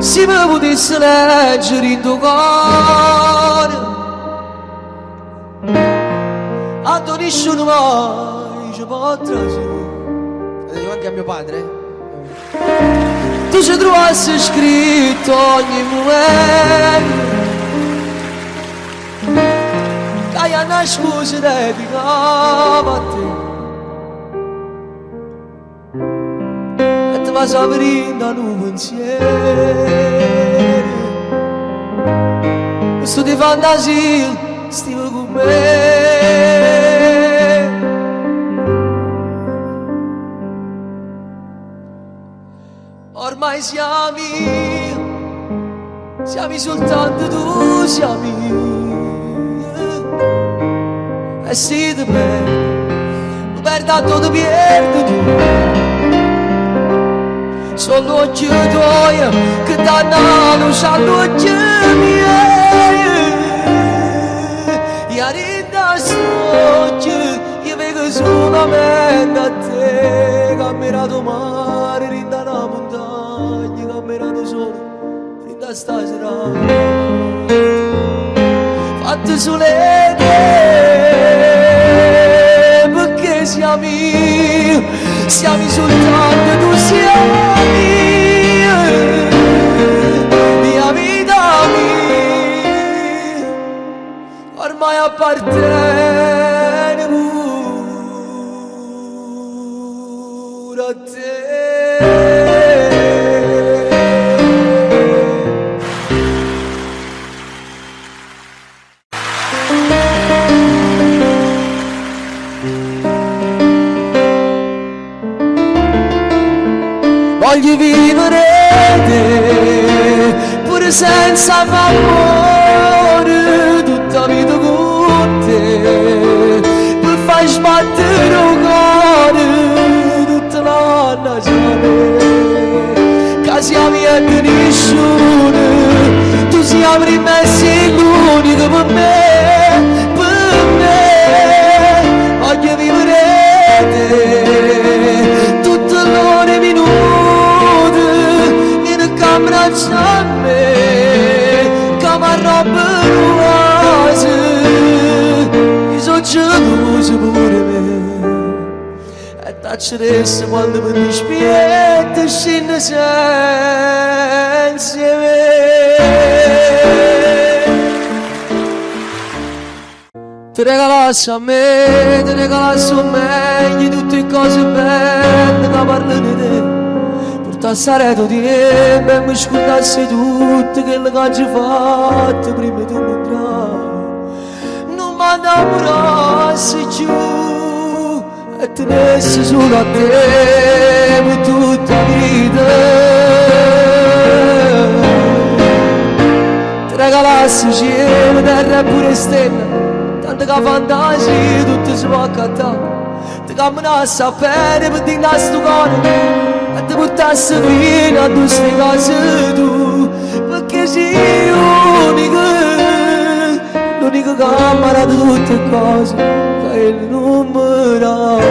se mi potessi leggere in tuo cuore, a tu nessuno mai ci può trasire. Dico anche a mio padre. Tu ci trovassi scritto ogni momento che hai una scusa dedicata a te. Ma s'aprindo un pensiero, questo di fantasia stiva con me. Ormai siamo soltanto tu, siamo e se ti perdo, mi perdo tutto, perdo tu. Sono occhi tuoi che danno sanno occhi miei. Io rindasso occhi, io vedo solamente a te. Camminato mare, rinda la montagna, camminato solo, rinda stasera. Fatto sole te, perché siamo soltanto tu, siamo mia vita mia, ormai appartiene pure a te. Voglio vivere te, pure senza amore, tutta la vita con te, per far sbattere il cuore, tutta la nagione, che siamo niente nessuno, tu siamo rimessi l'unico per me, voglio vivere te, tutto l'ore minuto. Abbraccia a me, come a roba nuova, io sono geloso pure me, e t'acceresse quando mi dispietto, scende senza me. Ti regalassi a me, ti regalassi a me, tutte le cose belle che parlo di te. Tassareto di me, mi scordassi tutto quello che hai fatto prima di entrare. Non mi innamorassi più e tenessi solo a te per tutta la vita. Ti regalassi cielo, terra e pure stelle, tanto che fantasia tutto si può accattare. Ti camminassi a pene per dire a sto cuore e ti portassi fino a queste cose tu, perché sei l'unica camera di tutte cose che il numero.